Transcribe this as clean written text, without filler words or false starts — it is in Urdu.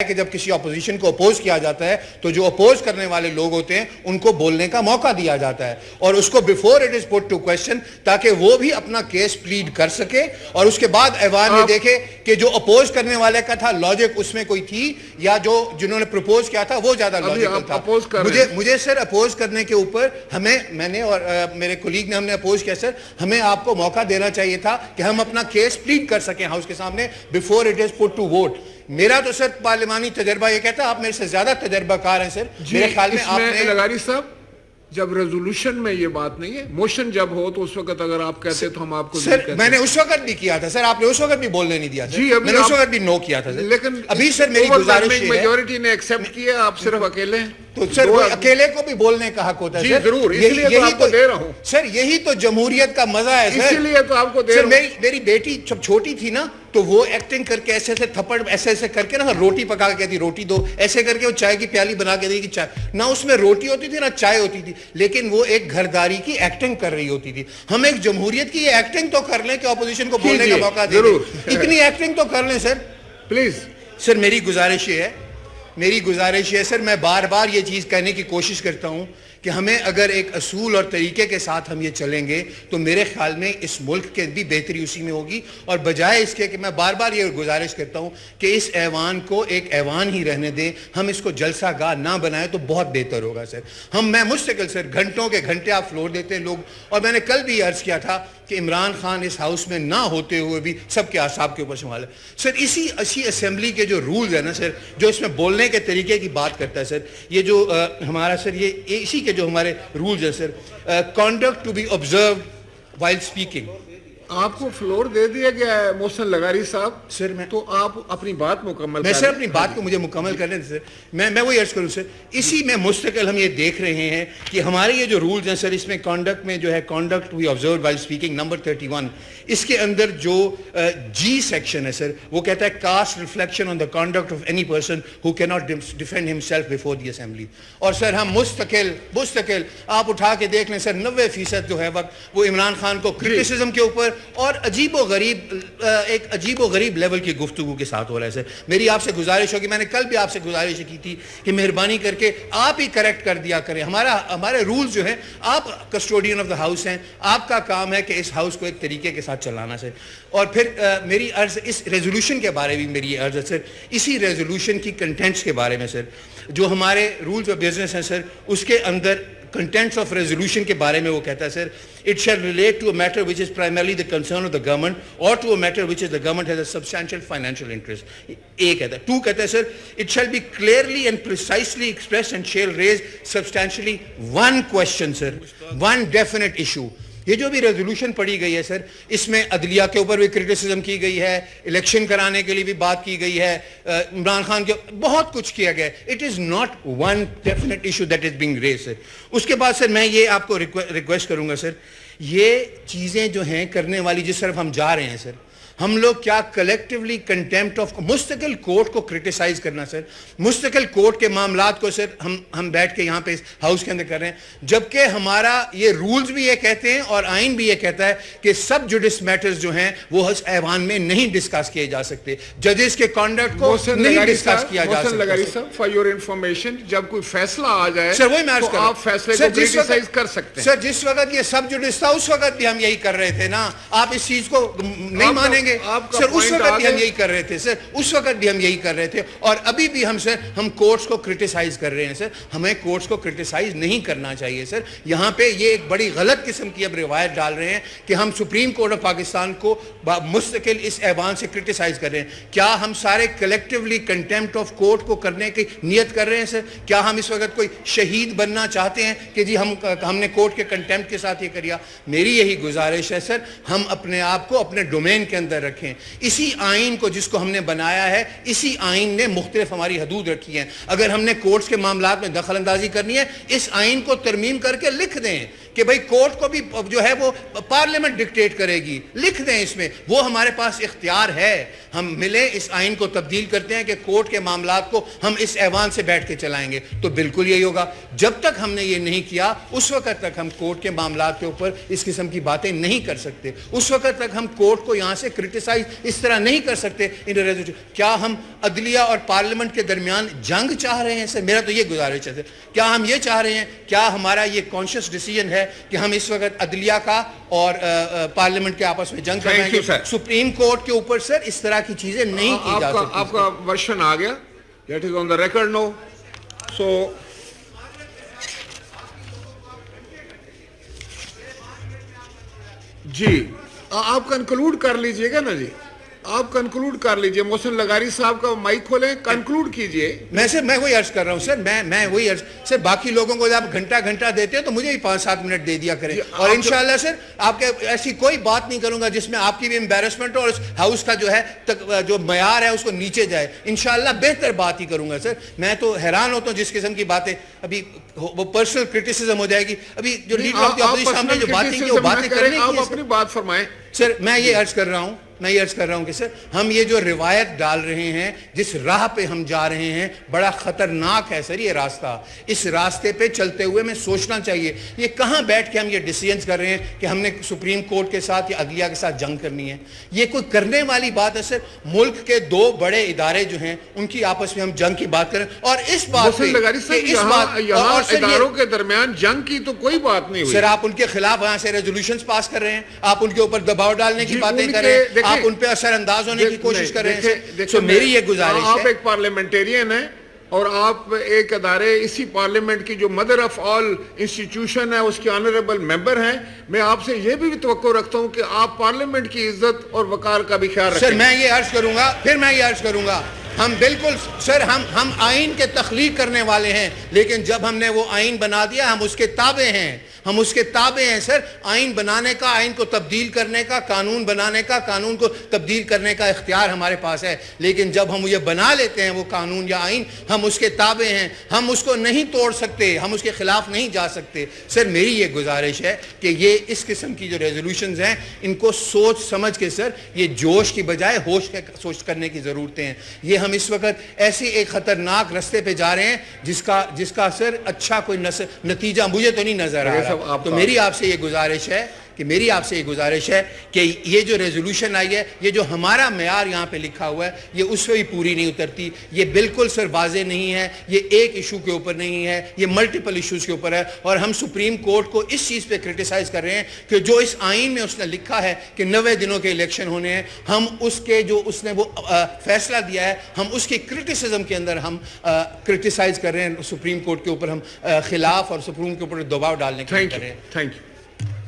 کہ جب کسی اپوزیشن کو اپوز کیا جاتا ہے تو جو اپوز کرنے والے لوگ ہوتے ہیں ان کو بولنے کا موقع دیا جاتا ہے اور اس کو before it is put to question تاکہ وہ بھی اپنا کیس پلیڈ کر سکے اور اس کے بعد ایوان میں دیکھے کہ جو اپوز کرنے والے کا تھا لاجک اس میں کوئی تھی یا جو جنہوں نے پروپوز کیا تھا وہ زیادہ لاجیکل تھا. مجھے سر اپوز کرنے کے اوپر میں نے اور میرے کولیگ نے ہم نے اپوز کیا سر, ہمیں آپ کو موقع دینا چاہیے تھا کہ ہم اپنا کیس پلیڈ کر سکیں ہاؤس کے سامنے before it is put to vote. میرا تو سر پارلیمانی تجربہ یہ کہتا ہے آپ میرے سے زیادہ تجربہ کار ہیں سر. میرے خیال میں آپ نے لغاری صاحب جب ریزولوشن میں یہ بات نہیں ہے, موشن جب ہو تو اس وقت اگر آپ کہتے تو ہم آپ کو سر میں نے اس وقت بھی کیا تھا سر, آپ نے اس وقت بھی بولنے نہیں دیا سر, میں نے اس وقت بھی نو کیا تھا سر. لیکن ابھی سر میری گزارش ہے میجورٹی نے ایکسپٹ کیا, آپ صرف اکیلے ہیں تو سر اکیلے کو بھی بولنے کا حق ہوتا ہے سر. ضرور, اس لیے تو آپ کو دے رہا ہوں سر, یہی تو جمہوریت کا مزہ ہے سر. اسی لیے تو آپ کو دے رہا ہوں. میری بیٹی جب چھوٹی تھی نا تو وہ ایکٹنگ کر کے ایسے ایسے تھپڑ ایسے ایسے کر کے نا روٹی پکا کے کہتی روٹی دو, ایسے کر کے وہ چائے کی پیالی بنا کے دے گی چائے, نہ اس میں روٹی ہوتی تھی نہ چائے ہوتی تھی, لیکن وہ ایک گھرداری کی ایکٹنگ کر رہی ہوتی تھی. ہم ایک جمہوریت کی یہ ایکٹنگ تو کر لیں کہ اپوزیشن کو بولنے کا موقع دے دیں, اتنی ایکٹنگ تو کر لیں سر پلیز. سر میری گزارش یہ ہے سر, میں بار بار یہ چیز کہنے کی کوشش کرتا ہوں کہ ہمیں اگر ایک اصول اور طریقے کے ساتھ ہم یہ چلیں گے تو میرے خیال میں اس ملک کے بھی بہتری اسی میں ہوگی, اور بجائے اس کے کہ میں بار بار یہ گزارش کرتا ہوں کہ اس ایوان کو ایک ایوان ہی رہنے دیں, ہم اس کو جلسہ گاہ نہ بنائیں تو بہت بہتر ہوگا سر. میں مستقل سر گھنٹوں کے گھنٹے آپ فلور دیتے ہیں لوگ, اور میں نے کل بھی عرض کیا تھا کہ عمران خان اس ہاؤس میں نہ ہوتے ہوئے بھی سب کے اعصاب کے اوپر سنبھال ہے سر. اسی اسمبلی کے جو رولز ہیں نا سر, جو اس میں بولنے کے طریقے کی بات کرتا ہے سر, یہ جو ہمارا سر یہ اسی کے جو ہمارے رولز ہیں سر, conduct to be observed while speaking. آپ کو فلور دے دیا گیا ہے محسن لغاری صاحب سر, تو آپ اپنی بات مکمل میں سر اپنی بات کو مجھے مکمل کرنے دیں سر. میں وہی عرض کروں سر, اسی میں مستقل ہم یہ دیکھ رہے ہیں کہ ہمارے یہ جو رولز ہیں سر, اس میں کانڈکٹ میں جو ہے conduct to be observed while speaking number 31, اس کے اندر جو جی سیکشن ہے سر, وہ کہتا ہے cast reflection on the conduct of any person who cannot defend himself before the assembly. اور سر ہم مستقل آپ اٹھا کے دیکھ لیں سر, 90% جو ہے وقت وہ عمران خان کو کرٹیسزم کے اوپر اور ایک عجیب و غریب لیول کی گفتگو کے ساتھ ہو رہا ہے سر. میری آپ سے گزارش ہوگی, میں نے کل بھی آپ سے گزارش کی تھی کہ مہربانی کر کے آپ ہی کریکٹ کر دیا کریں. ہمارے رولز جو ہیں, آپ کسٹوڈین آف دا ہاؤس ہیں, آپ کا کام ہے کہ اس ہاؤس کو ایک طریقے کے ساتھ چلانا سر. اور پھر میری عرض اس ریزولوشن کے بارے میں میری عرض ہے سر, اسی ریزولوشن کی کنٹینٹس کے بارے میں سر, جو ہمارے رولز آف بزنس ہیں سر, اس کے اندر کنٹینٹس آف ریزولوشن کے بارے میں وہ کہتا ہے سر, it shall relate to a matter which is primarily the concern of the government or to a matter which is the government has a substantial financial interest. ایک کہتا ہے. 2 کہتا ہے سر, it shall be clearly and precisely expressed and shall raise substantially one question sir, one definite issue. یہ جو بھی ریزولوشن پڑھی گئی ہے سر, اس میں عدلیہ کے اوپر بھی کرٹیسزم کی گئی ہے, الیکشن کرانے کے لیے بھی بات کی گئی ہے, عمران خان کے بہت کچھ کیا گیا ہے. It is not one definite issue that is being raise sir. اس کے بعد سر میں یہ آپ کو ریکویسٹ کروں گا سر, یہ چیزیں جو ہیں کرنے والی جس طرف ہم جا رہے ہیں سر, ہم لوگ کیا کلیکٹیولی کنٹیمپٹ آف مستقل کورٹ کو کرٹیسائز کرنا سر, مستقل کورٹ کے معاملات کو سر ہم بیٹھ کے یہاں پہ اس ہاؤس کے اندر کر رہے ہیں, جبکہ ہمارا یہ رولز بھی یہ کہتے ہیں اور آئین بھی یہ کہتا ہے کہ سب جوڈس میٹرز جو ہیں وہ اس ایوان میں نہیں ڈسکس کیے جا سکتے, ججز کے کانڈکٹ کو نہیں ڈسکس کیا جا سکتا. فار یور انفارمیشن, جب کوئی فیصلہ آ جائے سر وہی میں تو آپ فیصلے کو کرٹیسائز کر سکتے ہیں سر. جس وقت یہ سب جوڈس تھا اس وقت بھی ہم یہی کر رہے تھے نا, آپ اس چیز کو نہیں مانیں گے سر. اس وقت بھی ہم یہی کر رہے تھے سر, اس وقت بھی ہم یہی کر رہے تھے, اور ابھی بھی ہم کورٹس کو کرٹیسائز کر رہے ہیں سر. ہمیں کورٹس کو کرٹیسائز نہیں کرنا چاہیے سر. یہاں پہ یہ ایک بڑی غلط قسم کی اب روایت ڈال رہے ہیں کہ ہم سپریم کورٹ آف پاکستان کو مستقل اس ایوان سے کرٹیسائز کر رہے ہیں. کیا ہم سارے کلیکٹیولی کنٹیمپٹ آف کورٹ کو کرنے کی نیت کر رہے ہیں سر؟ کیا ہم اس وقت کوئی شہید بننا چاہتے ہیں کہ جی ہم نے کورٹ کے کنٹیمپٹ کے ساتھ یہ کریا؟ میری یہی گزارش ہے سر, ہم اپنے آپ کو اپنے ڈومین کے اندر رکھیں. اسی آئین کو جس کو ہم نے بنایا ہے, اسی آئین نے مختلف ہماری حدود رکھی ہیں. اگر ہم نے کورٹس کے معاملات میں دخل اندازی کرنی ہے, اس آئین کو ترمیم کر کے لکھ دیں کہ بھئی کورٹ کو بھی جو ہے وہ پارلیمنٹ ڈکٹیٹ کرے گی. لکھ دیں اس میں, وہ ہمارے پاس اختیار ہے. ہم ملیں, اس آئین کو تبدیل کرتے ہیں کہ کورٹ کے معاملات کو ہم اس ایوان سے بیٹھ کے چلائیں گے. تو بالکل یہی ہوگا. جب تک ہم نے یہ نہیں کیا اس وقت تک ہم کورٹ کے معاملات کے اوپر اس قسم کی باتیں نہیں کر سکتے. اس وقت تک ہم کورٹ کو یہاں سے کرٹیسائز اس طرح نہیں کر سکتے. کیا ہم عدلیہ اور پارلیمنٹ کے درمیان جنگ چاہ رہے ہیں سر؟ میرا تو یہ گزارش ہے سر. کیا ہم یہ چاہ رہے ہیں, کیا ہمارا یہ کانشیس ڈیسیژن ہے کہ ہم اس وقت عدلیہ کا اور پارلیمنٹ کے آپس میں جنگ کریں گے؟ سپریم کورٹ کے اوپر سر اس طرح کی چیزیں نہیں کی جا سکتی. آپ کا ورشن آ گیا, that is on the record نو. سو جی آپ کنکلوڈ کر لیجئے گا نا جی, آپ کنکلوڈ کر لیجئے. محسن لغاری صاحب کا مائک کھولیں, کنکلوڈ کیجئے. میں وہی عرض کر رہا ہوں سر, میں وہی عرض سر, باقی لوگوں کو جب گھنٹہ دیتے ہیں تو مجھے بھی 5-7 منٹ دے دیا کریں. اور انشاءاللہ سر آپ کے ایسی کوئی بات نہیں کروں گا جس میں آپ کی بھی امبیرسمنٹ ہو اور اس ہاؤس کا جو ہے جو معیار ہے اس کو نیچے جائے. انشاءاللہ بہتر بات ہی کروں گا سر. میں تو حیران ہوتا ہوں جس قسم کی باتیں, ابھی وہ پرسنل کرٹیسزم ہو جائے گی. ابھی جو لیڈر آف دی اپوزیشن نے جو باتیں کی وہ باتیں کرنے کی. آپ اپنی بات فرمائیں سر. میں یہ عرض کر رہا ہوں کہ سر ہم یہ جو روایت ڈال رہے ہیں, جس راہ پہ ہم جا رہے ہیں, بڑا خطرناک ہے سر یہ راستہ. اس راستے پہ چلتے ہوئے میں سوچنا چاہیے یہ کہاں بیٹھ کے ہم یہ ڈیسیژنز کر رہے ہیں کہ ہم نے سپریم کورٹ کے ساتھ یا عدلیہ کے ساتھ جنگ کرنی ہے. یہ کوئی کرنے والی بات ہے سر؟ ملک کے 2 بڑے ادارے جو ہیں ان کی آپس میں ہم جنگ کی بات کریں, اور اس بات یہاں اداروں کے درمیان جنگ کی تو کوئی بات نہیں ہوئی سر. آپ ان کے خلاف یہاں سے ریزولوشنز پاس کر رہے ہیں, آپ ان کے اوپر دباؤ ڈالنے کی باتیں کر رہے ہیں, آپ ان پہ اثر انداز ہونے کی کوشش کر رہے ہیں. سو میری یہ گزارش ہے, آپ ایک پارلیمنٹیرین ہیں اور آپ ایک ادارے اسی پارلیمنٹ کی جو مدر آف آل انسٹیٹیوشن ہے اس کے آنریبل ممبر ہیں. میں آپ سے یہ بھی توقع رکھتا ہوں کہ آپ پارلیمنٹ کی عزت اور وقار کا بھی خیال رکھیں. سر میں یہ عرض کروں گا ہم بالکل سر ہم آئین کے تخلیق کرنے والے ہیں, لیکن جب ہم نے وہ آئین بنا دیا ہم اس کے تابع ہیں سر. آئین بنانے کا, آئین کو تبدیل کرنے کا, قانون بنانے کا, قانون کو تبدیل کرنے کا اختیار ہمارے پاس ہے, لیکن جب ہم یہ بنا لیتے ہیں وہ قانون یا آئین, ہم اس کے تابع ہیں, ہم اس کو نہیں توڑ سکتے, ہم اس کے خلاف نہیں جا سکتے. سر میری یہ گزارش ہے کہ یہ اس قسم کی جو ریزولوشنز ہیں ان کو سوچ سمجھ کے سر, یہ جوش کی بجائے ہوش کے سوچ کرنے کی ضرورتیں ہیں. یہ ہم اس وقت ایسی ایک خطرناک رستے پہ جا رہے ہیں جس کا سر اچھا کوئی نتیجہ مجھے تو نہیں نظر آ رہا. تو میری آپ سے یہ گزارش ہے کہ یہ جو ریزولوشن آئی ہے, یہ جو ہمارا معیار یہاں پہ لکھا ہوا ہے, یہ اس پہ بھی پوری نہیں اترتی. یہ بالکل سر واضح نہیں ہے, یہ ایک ایشو کے اوپر نہیں ہے, یہ ملٹیپل ایشوز کے اوپر ہے. اور ہم سپریم کورٹ کو اس چیز پہ کرٹیسائز کر رہے ہیں کہ جو اس آئین میں اس نے لکھا ہے کہ 90 دنوں کے الیکشن ہونے ہیں, ہم اس کے جو اس نے وہ فیصلہ دیا ہے ہم اس کی کرٹیسزم کے اندر ہم کرٹیسائز کر رہے ہیں سپریم کورٹ کے اوپر, ہم خلاف اور سپریم کے اوپر دباؤ ڈالنے کے لیے کر رہے ہیں. Thank you.